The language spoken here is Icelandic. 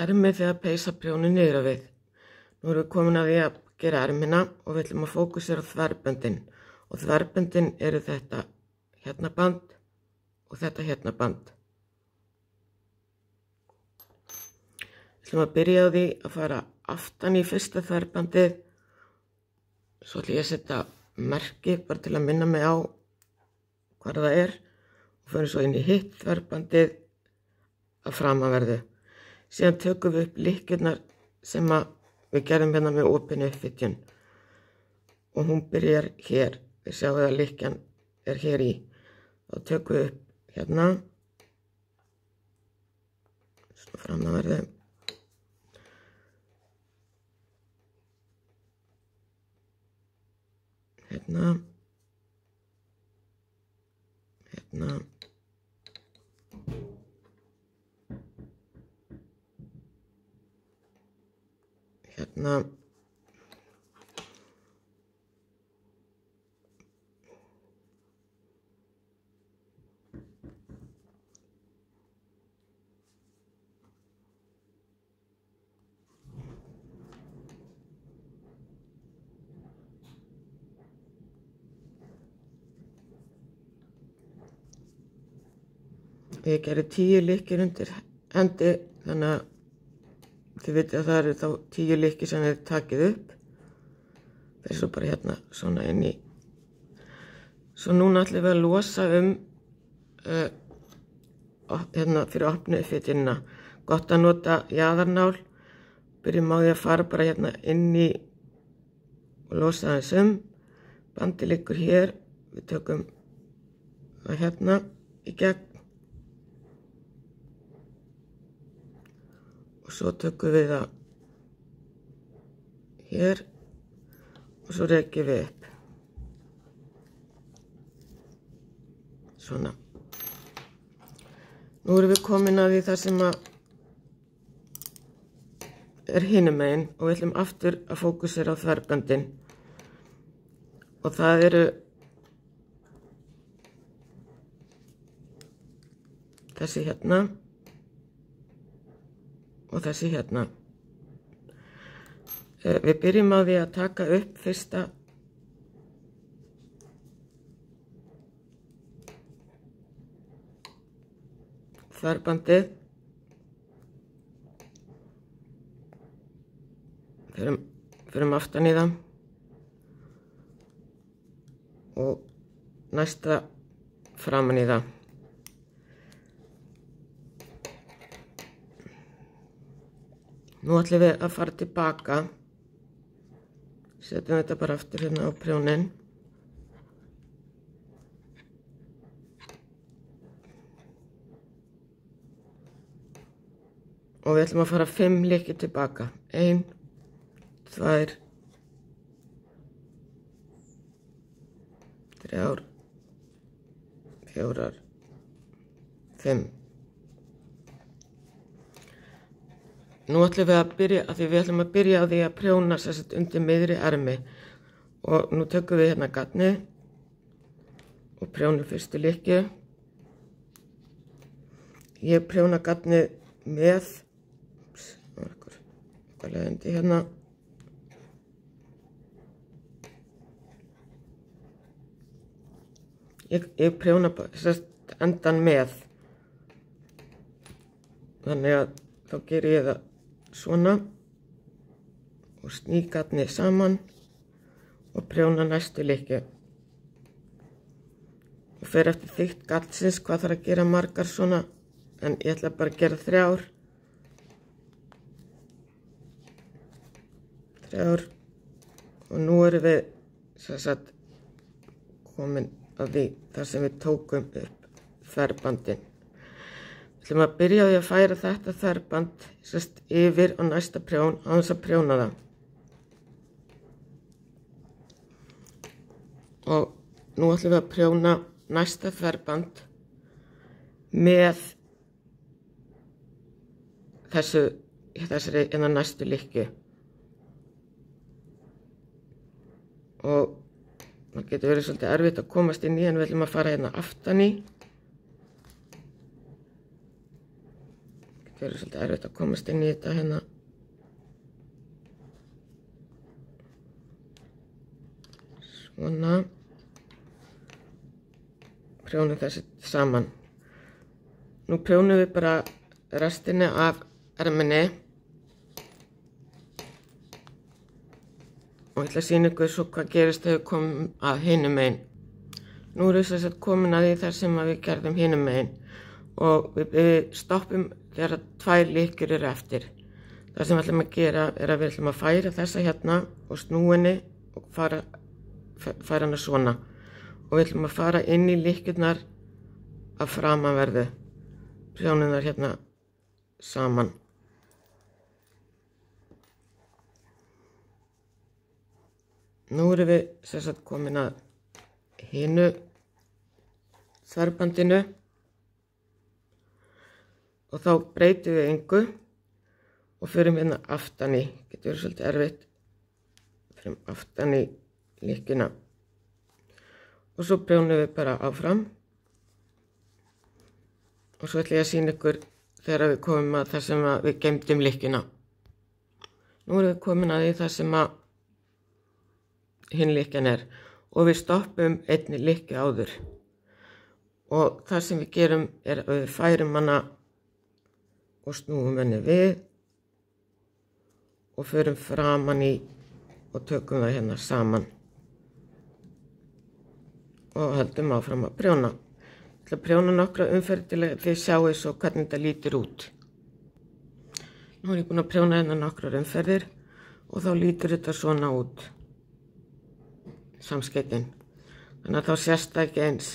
ermi þegar peysa prjónu niður á við. Nú erum við komin að því að gera ermina og við ætlum að fókusera á þverböndin. Og þverböndin eru þetta hérna band og þetta hérna band. Við ætlum að byrja á því að fara aftan í fyrsta þverbandið. Svo ætlum ég að setja merki bara til að minna mig á hvar það er. Og fyrir svo inn í hitt þverbandið að framanverðu. Síðan tökum við upp lykkjurnar sem við gerðum hérna með opinni uppfitjun. Og hún byrjar hér. Við sjáum að lykkjan er hér í. Þá tökum við upp hérna. Svo framanverðu. Hérna. Hérna. Hérna. Ég gerði 10 lykkjur undir hendi, þannig að þið vitið að það eru þá 10 lykkjur sem þið takið upp. Það er svo bara hérna svona inn í. Svo núna ætlum við að losa hérna fyrir opnu uppfitjunina. Gott að nota jaðarnál. Byrjum á því að fara bara hérna inn í og losa aðeins Bandi liggur hér. Við tökum það hérna í gegn. Og svo tökum við það hér og svo rekjum við upp. Svona. Nú erum við komin að því það sem er hinum megin og við ætlum aftur að fókusera á þverböndin. Og það eru þessi hérna. Og þessi hérna. Við byrjum á því að taka upp fyrsta þverbandið. Förum aftan í það. Og næsta framan í það. Nú ætlum við að fara tilbaka. Setjum þetta bara aftur hérna á prjónin. Og við ætlum að fara 5 lykkjur tilbaka. 1, 2, 3, 4, 5. Nú ætlum við að byrja, við ætlum að byrja á því að prjóna undir miðri ermi. Og nú tökum við hérna gatnið og prjónum fyrstu lykkju. Ég prjóna gatnið með, hvað leiðindi hérna. Ég prjóna endan með. Þannig að þá ger ég það svona og sný gatnið saman og prjóna næstu lykkju. Og fer eftir þykkt gatsins hvað þarf að gera margar svona, en ég ætla bara að gera 3. 3. Og nú erum við komin að því þar sem við tókum upp þverbandin. Við ætlum að byrja á því að færa þetta þverband yfir á næsta prjón á þess að prjóna það. Og nú ætlum við að prjóna næsta þverband með þessari næstu lykkju. Og það getur verið svolítið erfitt að komast inn í, en við ætlum að fara hérna aftan í. Það er svolítið erfitt að komast inn í þetta hérna. Svona. Prjónum þessi saman. Nú prjónum við bara restinni af erminni. Og ég ætla að sýna ykkur svo hvað gerist þegar við komum að hinum megin. Nú erum við sem sagt komin að því þar sem við gerðum hinum megin. Og við stoppum þegar 2 lykkjur eru eftir. Það sem við ætlum að gera er að við ætlum að færa þessa hérna og snúa henni og færa hana svona. Og við ætlum að fara inn í lykkjurnar að framanverðu. Prjónum þar hérna saman. Nú erum við sem sagt komin að hinu þverbandinu. Og þá breytum við engu og förum hérna aftan í. Getur verið svolítið erfitt. Förum aftan í lykkjuna. Og svo prjónum við bara áfram. Og svo ætla ég að sýna ykkur þegar við komum að það sem við geymdum lykkjuna. Nú erum við komin að því það sem hinn lykkjan er. Og við stoppum einni lykkju áður. Og það sem við gerum er að við færum hana og snúum henni við og förum framan í og tökum það hérna saman og höldum áfram að prjóna. Ég ætla að prjóna nokkra umferð til að þið sjáu svo hvernig þetta lítur út. Nú er ég búin að prjóna hérna nokkrar umferðir og þá lítur þetta svona út, samskeytin. Þannig að þá sést það ekki eins.